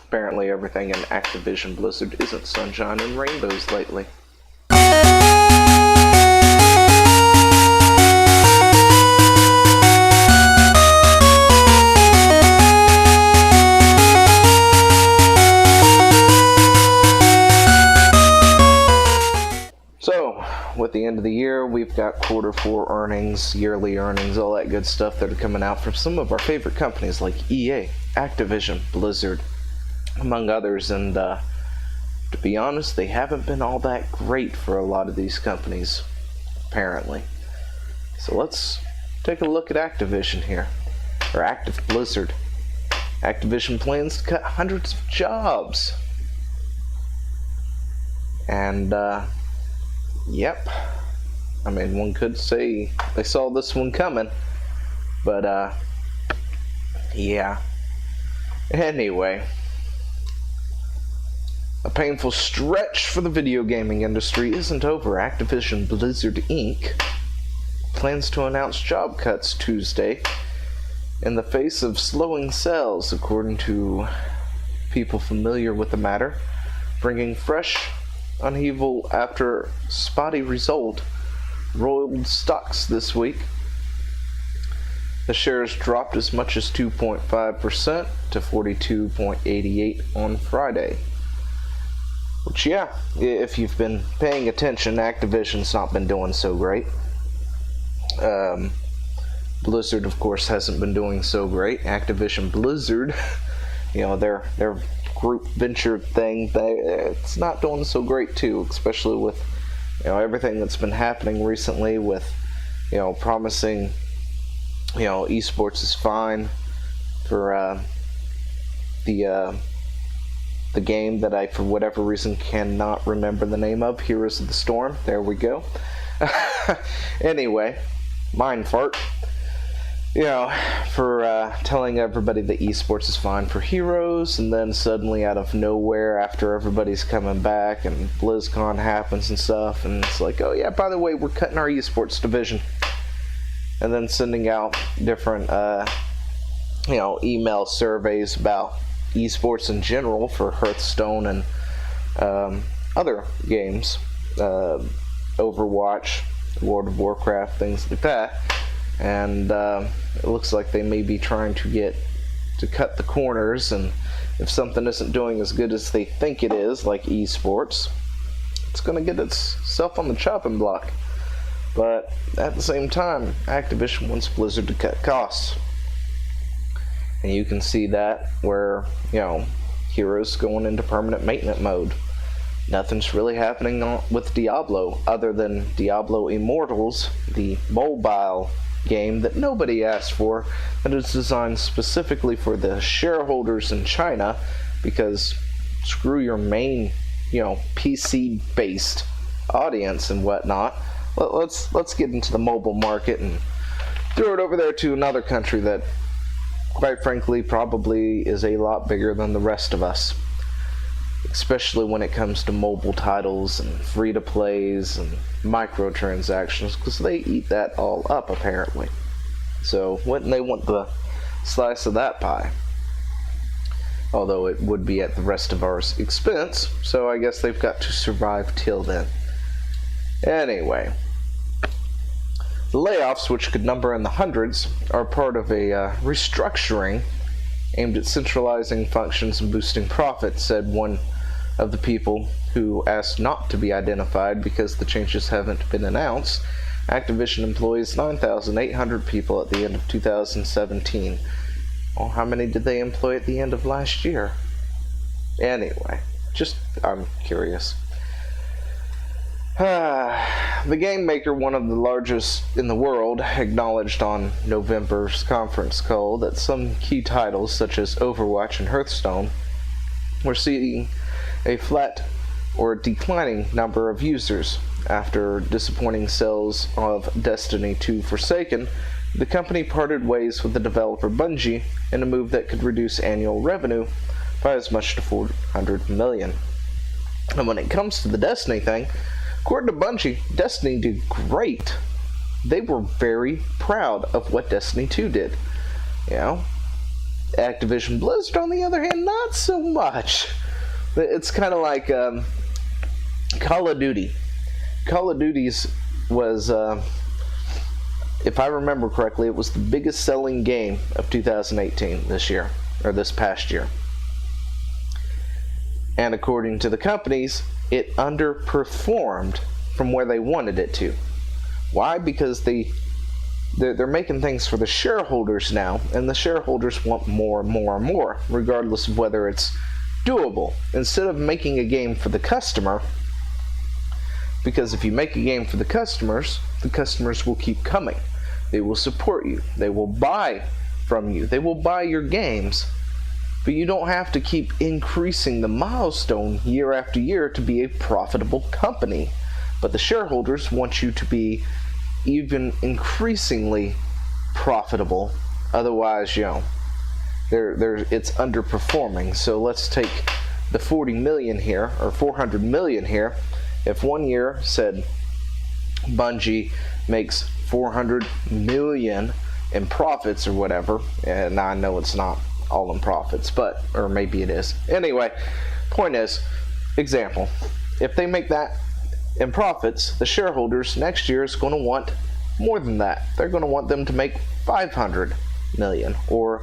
Apparently everything in Activision Blizzard isn't sunshine and rainbows lately. So, with the end of the year, we've got Q4 earnings, yearly earnings, all that good stuff that are coming out from some of our favorite companies like EA, Activision, Blizzard, among others, and to be honest, they haven't been all that great for a lot of these companies, apparently. So let's take a look at Activision here, or Blizzard. Activision plans to cut hundreds of jobs. And, yep. I mean, one could say they saw this one coming, but, yeah. Anyway, a painful stretch for the video gaming industry isn't over. Activision Blizzard Inc. plans to announce job cuts Tuesday in the face of slowing sales, according to people familiar with the matter, bringing fresh upheaval after spotty result roiled stocks this week. The shares dropped as much as 2.5% to 42.88 on Friday. Which, yeah, if you've been paying attention, Activision's not been doing so great. Blizzard, of course, hasn't been doing so great. Activision Blizzard, you know, their group venture thing, it's not doing so great too, especially with, you know, everything that's been happening recently with, you know, promising, you know, esports is fine for the game that I, for whatever reason, cannot remember the name of. Heroes of the Storm. There we go. Anyway, mind fart. You know, for telling everybody that esports is fine for Heroes, and then suddenly out of nowhere, after everybody's coming back and BlizzCon happens and stuff, and it's like, oh yeah, by the way, we're cutting our esports division. And then sending out different, you know, email surveys about esports in general for Hearthstone and other games, Overwatch, World of Warcraft, things like that. And it looks like they may be trying to cut the corners, and if something isn't doing as good as they think it is, like esports, it's going to get itself on the chopping block. But at the same time, Activision wants Blizzard to cut costs. And you can see that where, you know, Heroes going into permanent maintenance mode. Nothing's really happening with Diablo other than Diablo Immortals, the mobile game that nobody asked for, that is designed specifically for the shareholders in China, because screw your main, you know, PC-based audience and whatnot. Let's get into the mobile market and throw it over there to another country that, quite frankly, probably is a lot bigger than the rest of us, especially when it comes to mobile titles and free-to-plays and microtransactions, because they eat that all up, apparently. So wouldn't they want the slice of that pie? Although it would be at the rest of our expense, so I guess they've got to survive till then. Anyway, the layoffs, which could number in the hundreds, are part of a restructuring aimed at centralizing functions and boosting profits, said one of the people who asked not to be identified because the changes haven't been announced. Activision employs 9,800 people at the end of 2017. Well, how many did they employ at the end of last year? Anyway, I'm curious. The game maker, one of the largest in the world, acknowledged on November's conference call that some key titles, such as Overwatch and Hearthstone, were seeing a flat or declining number of users. After disappointing sales of Destiny 2 Forsaken, the company parted ways with the developer Bungie in a move that could reduce annual revenue by as much to $400 million. And when it comes to the Destiny thing, according to Bungie, Destiny did great. They were very proud of what Destiny 2 did. You know, Activision Blizzard, on the other hand, not so much. It's kind of like Call of Duty. Call of Duty's was, if I remember correctly, it was the biggest selling game of 2018 this year, or this past year. And according to the companies, it underperformed from where they wanted it to. Why? Because they're making things for the shareholders now, and the shareholders want more and more and more, regardless of whether it's doable. Instead of making a game for the customer, because if you make a game for the customers will keep coming. They will support you. They will buy from you. They will buy your games. But you don't have to keep increasing the milestone year after year to be a profitable company. But the shareholders want you to be even increasingly profitable. Otherwise, it's underperforming. So let's take the 40 million here, or 400 million here. If one year said Bungie makes 400 million in profits or whatever, and I know it's not all in profits, or maybe it is. Anyway, point is, example, if they make that in profits, the shareholders next year is going to want more than that. They're going to want them to make 500 million or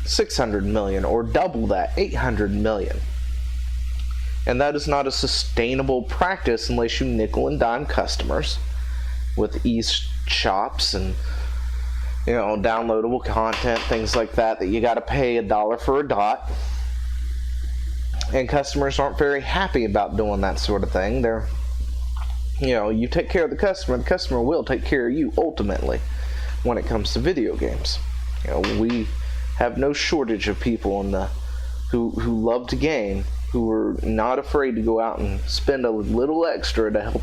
600 million or double that, 800 million. And that is not a sustainable practice unless you nickel and dime customers with e-shops and downloadable content, things like that you got to pay $1 for a dot. And customers aren't very happy about doing that sort of thing. You take care of the customer will take care of you ultimately when it comes to video games. We have no shortage of people who love to game, who are not afraid to go out and spend a little extra to help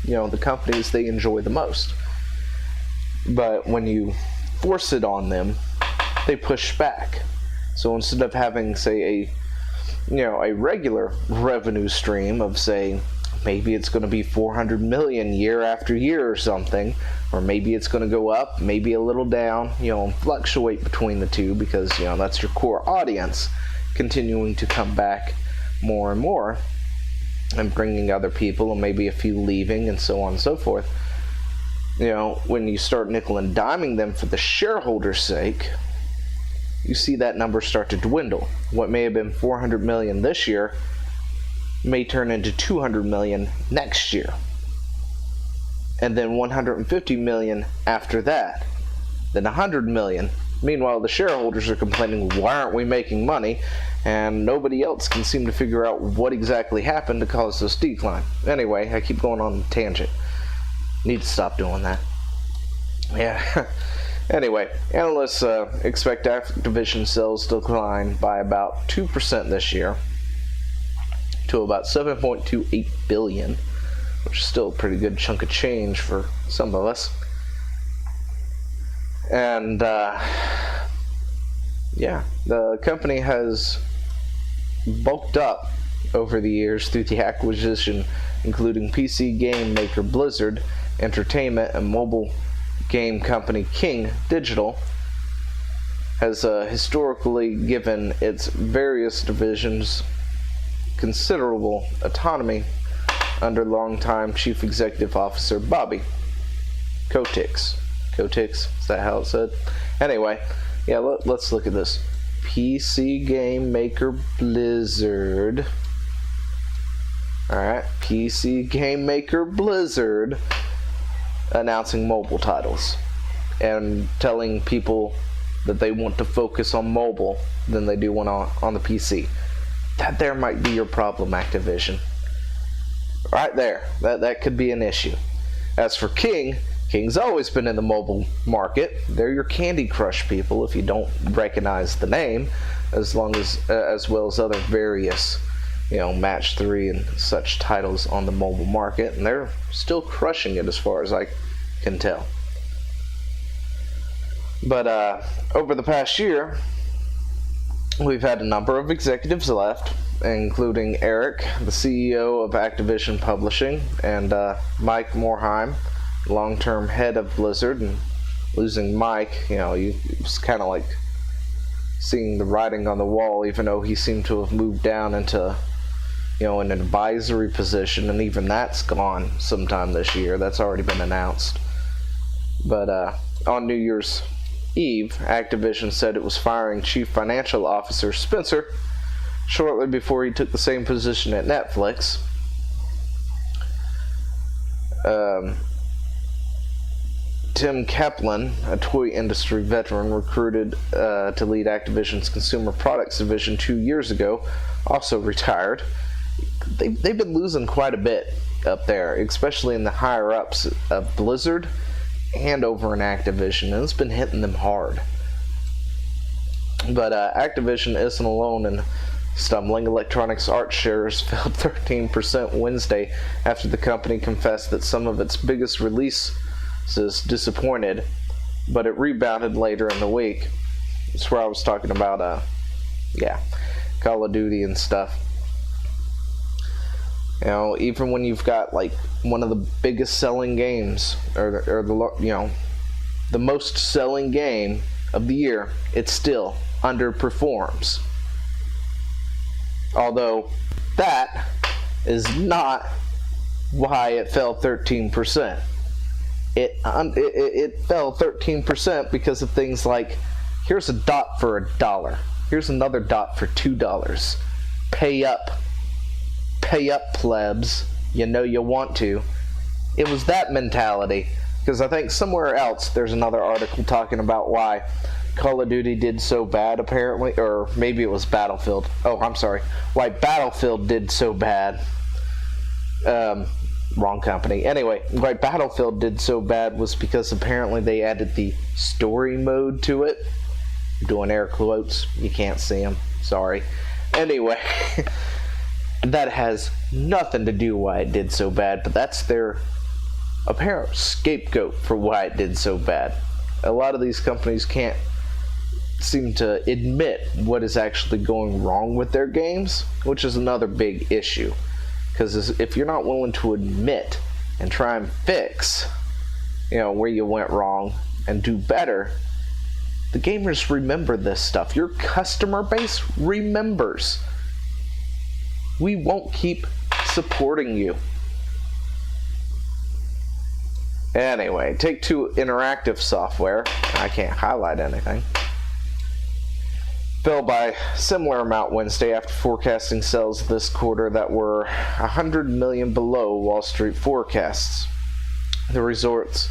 the companies they enjoy the most. But when you force it on them, they push back. So instead of having, say, a regular revenue stream of, say, maybe it's going to be 400 million year after year or something, or maybe it's going to go up, maybe a little down, and fluctuate between the two, because that's your core audience continuing to come back more and more and bringing other people, and maybe a few leaving, and so on and so forth. When you start nickel and diming them for the shareholders' sake, you see that number start to dwindle. What may have been 400 million this year may turn into 200 million next year, and then 150 million after that, then 100 million. Meanwhile, the shareholders are complaining, why aren't we making money? And nobody else can seem to figure out what exactly happened to cause this decline. Anyway, I keep going on a tangent. Need to stop doing that. Yeah. Anyway, analysts expect Activision sales to decline by about 2% this year to about 7.28 billion, which is still a pretty good chunk of change for some of us. And the company has bulked up over the years through the acquisition, including PC game maker Blizzard Entertainment and mobile game company King Digital, has historically given its various divisions considerable autonomy under longtime Chief Executive Officer Bobby Kotick. Is that how it's said? Anyway, let's look at this. PC game maker Blizzard. Alright, PC game maker Blizzard announcing mobile titles and telling people that they want to focus on mobile than they do on the PC. That there might be your problem, Activision. Right there. That could be an issue. As for King's always been in the mobile market. They're your Candy Crush people if you don't recognize the name, as well as other various, Match 3 and such titles on the mobile market, and they're still crushing it as far as I can tell. But over the past year, we've had a number of executives left, including Eric, the CEO of Activision Publishing, and Mike Morhaime, long-term head of Blizzard. And losing Mike, it was kind of like seeing the writing on the wall, even though he seemed to have moved down into, an advisory position, and even that's gone sometime this year. That's already been announced. But on New Year's Eve, Activision said it was firing Chief Financial Officer Spencer shortly before he took the same position at Netflix. Tim Kaplan, a toy industry veteran recruited to lead Activision's consumer products division 2 years ago, also retired. They've been losing quite a bit up there, especially in the higher-ups of Blizzard and over in Activision, and it's been hitting them hard. But Activision isn't alone in stumbling. Electronics Arts shares fell 13% Wednesday after the company confessed that some of its biggest releases disappointed, but it rebounded later in the week. That's where I was talking about, Call of Duty and stuff. Even when you've got like one of the biggest selling games, or the most selling game of the year, it still underperforms. Although that is not why it fell 13%. It fell 13% because of things like, here's a dot for $1, here's another dot for $2. Pay up, plebs. You know you want to. It was that mentality, because I think somewhere else there's another article talking about why Call of Duty did so bad, apparently, or maybe it was Battlefield. Oh, I'm sorry. Why Battlefield did so bad. Wrong company. Anyway, why Battlefield did so bad was because apparently they added the story mode to it. I'm doing air quotes. You can't see them. Sorry. Anyway, that has nothing to do why it did so bad, but that's their apparent scapegoat for why it did so bad. A lot of these companies can't seem to admit what is actually going wrong with their games, which is another big issue. Because if you're not willing to admit and try and fix, where you went wrong and do better, the gamers remember this stuff. Your customer base remembers. We won't keep supporting you. Anyway, Take-Two Interactive Software, I can't highlight anything, fell by a similar amount Wednesday after forecasting sales this quarter that were $100 million below Wall Street forecasts. The results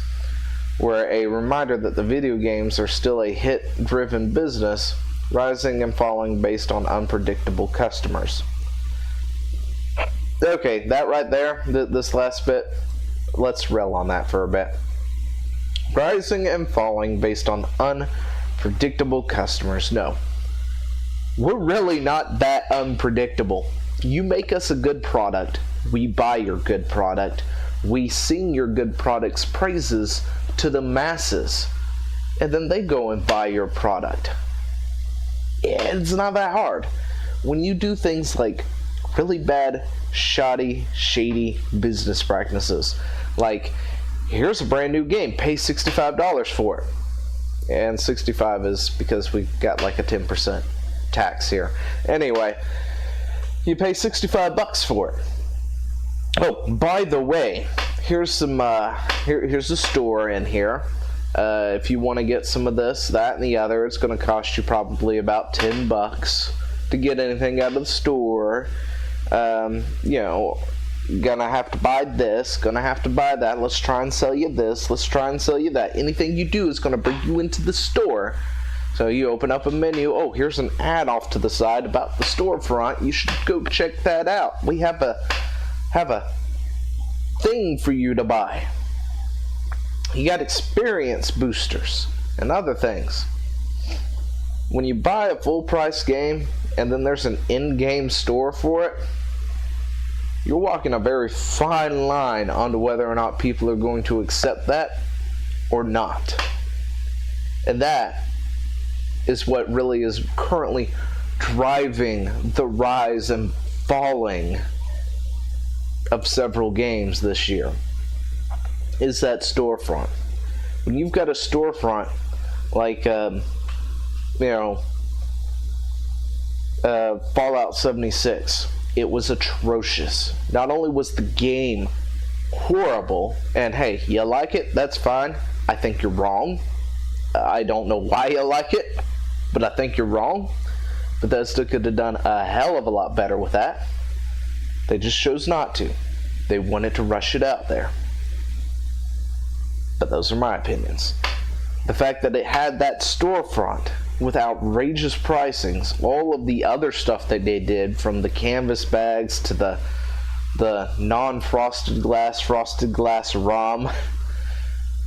were a reminder that the video games are still a hit-driven business, rising and falling based on unpredictable customers. Okay, that right there, this last bit, let's rel on that for a bit. Rising and falling based on unpredictable customers. No. We're really not that unpredictable. You make us a good product, we buy your good product, we sing your good product's praises to the masses, and then they go and buy your product. It's not that hard. When you do things like really bad, shoddy, shady business practices, like, here's a brand new game, pay $65 for it. And 65 is because we got like a 10% tax here. Anyway, you pay $65 for it. Oh, by the way, here's some here's a store in here. If you want to get some of this, that, and the other, it's going to cost you probably about $10 to get anything out of the store. Gonna have to buy this, gonna have to buy that, let's try and sell you this, let's try and sell you that. Anything you do is gonna bring you into the store. So you open up a menu, oh, here's an ad off to the side about the storefront, you should go check that out. We have a thing for you to buy. You got experience boosters and other things. When you buy a full price game and then there's an in-game store for it, you're walking a very fine line onto whether or not people are going to accept that or not. And that is what really is currently driving the rise and falling of several games this year, is that storefront. When you've got a storefront like Fallout 76. It was atrocious. Not only was the game horrible, and hey, you like it, that's fine. I think you're wrong. I don't know why you like it, but I think you're wrong. Bethesda could have done a hell of a lot better with that. They just chose not to. They wanted to rush it out there. But those are my opinions. The fact that it had that storefront with outrageous pricings, all of the other stuff that they did, from the canvas bags to the non-frosted glass, frosted glass rum,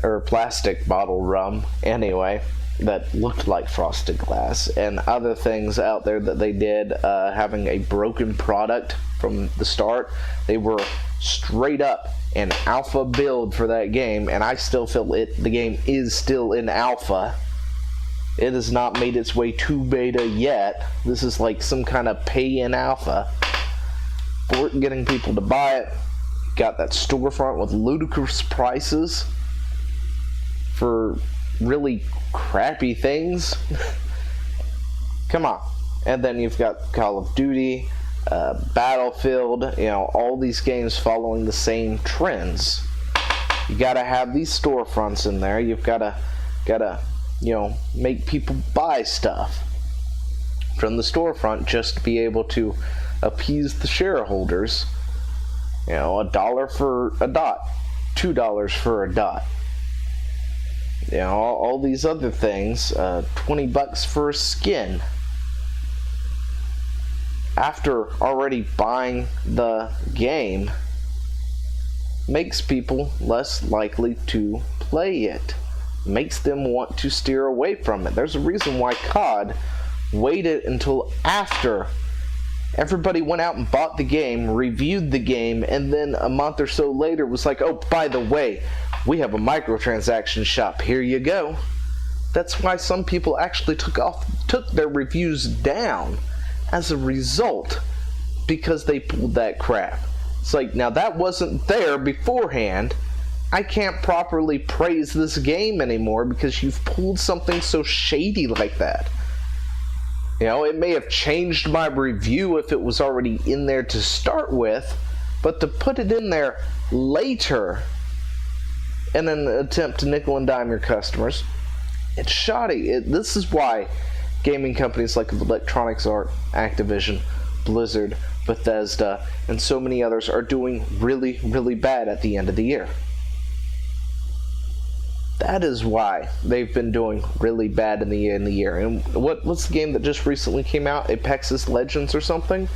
or plastic bottle rum, anyway, that looked like frosted glass, and other things out there that they did, having a broken product from the start. They were straight up an alpha build for that game, and I still feel the game is still in alpha. It has not made its way to beta yet. This is like some kind of pay-in alpha for getting people to buy it. Got that storefront with ludicrous prices for really crappy things. Come on. And then you've got Call of Duty, Battlefield, all these games following the same trends. You gotta have these storefronts in there. You've gotta make people buy stuff from the storefront just to be able to appease the shareholders. $1 for a dot, $2 for a dot. All these other things, $20 for a skin. After already buying the game, makes people less likely to play it. Makes them want to steer away from it. There's a reason why COD waited until after everybody went out and bought the game, reviewed the game, and then a month or so later was like, oh, by the way, we have a microtransaction shop, here you go. That's why some people actually took their reviews down as a result, because they pulled that crap. It's like, now that wasn't there beforehand. I can't properly praise this game anymore because you've pulled something so shady like that. It may have changed my review if it was already in there to start with, but to put it in there later in an attempt to nickel and dime your customers, it's shoddy. This is why gaming companies like Electronic Arts, Activision, Blizzard, Bethesda, and so many others are doing really, really bad at the end of the year. That is why they've been doing really bad in the year. And what's the game that just recently came out? Apex Legends or something?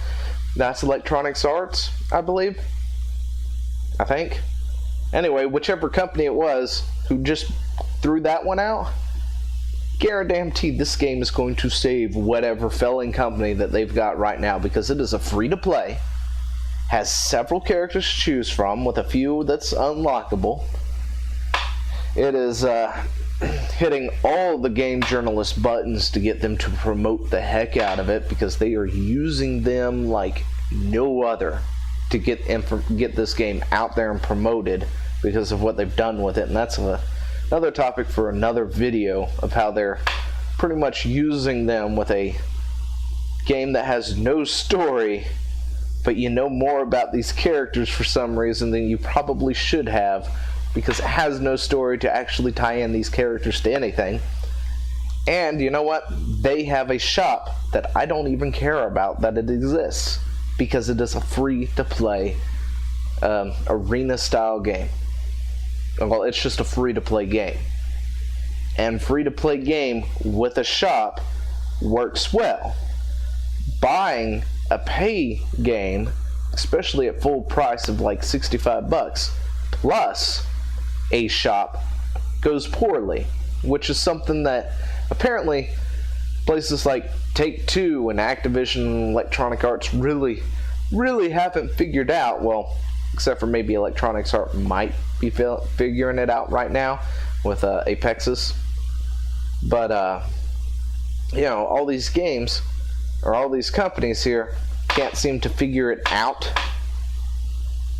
That's Electronic Arts, I believe. I think. Anyway, whichever company it was who just threw that one out, guarantee this game is going to save whatever failing company that they've got right now, because it is a free-to-play, has several characters to choose from, with a few that's unlockable. It is hitting all the game journalist buttons to get them to promote the heck out of it, because they are using them like no other to get this game out there and promoted because of what they've done with it. And that's another topic for another video, of how they're pretty much using them with a game that has no story, but you know more about these characters for some reason than you probably should have, because it has no story to actually tie in these characters to anything. And you know what? They have a shop that I don't even care about that it exists, because it is a free-to-play arena-style game. Well, it's just a free-to-play game. And free-to-play game with a shop works well. Buying a pay game, especially at full price of like $65, plus a shop, goes poorly, which is something that apparently places like Take-Two and Activision and Electronic Arts really haven't figured out. Well, except for maybe Electronic Arts might be figuring it out right now with Apexes. But all these games, or all these companies here, can't seem to figure it out.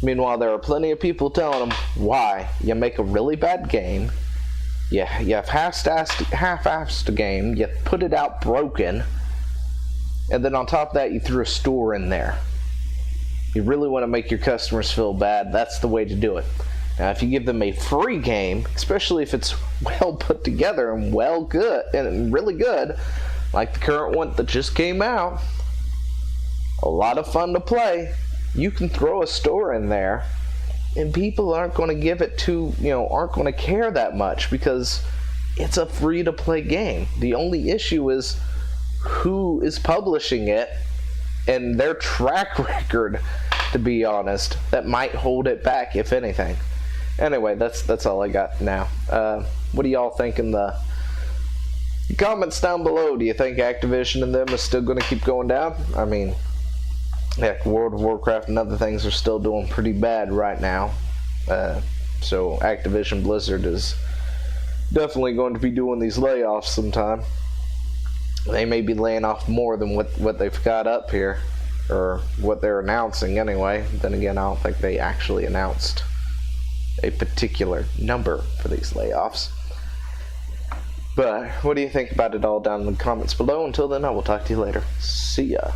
Meanwhile, there are plenty of people telling them why you make a really bad game, you have half-assed a game, you put it out broken, and then on top of that, you threw a store in there. You really want to make your customers feel bad, that's the way to do it. Now, if you give them a free game, especially if it's well put together and good and really good, like the current one that just came out, a lot of fun to play, you can throw a store in there, and people aren't going to give it aren't going to care that much because it's a free-to-play game. The only issue is who is publishing it and their track record, to be honest, that might hold it back, if anything. Anyway, that's all I got now. What do y'all think in the comments down below? Do you think Activision and them is still going to keep going down? I mean, heck, World of Warcraft and other things are still doing pretty bad right now. So Activision Blizzard is definitely going to be doing these layoffs sometime. They may be laying off more than what they've got up here, or what they're announcing anyway. Then again, I don't think they actually announced a particular number for these layoffs. But what do you think about it all down in the comments below? Until then, I will talk to you later. See ya.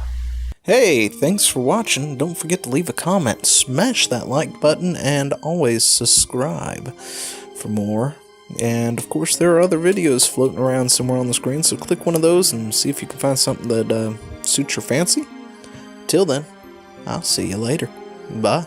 Hey, thanks for watching. Don't forget to leave a comment, smash that like button, and always subscribe for more. And of course, there are other videos floating around somewhere on the screen, so click one of those and see if you can find something that suits your fancy. Till then, I'll see you later. Bye.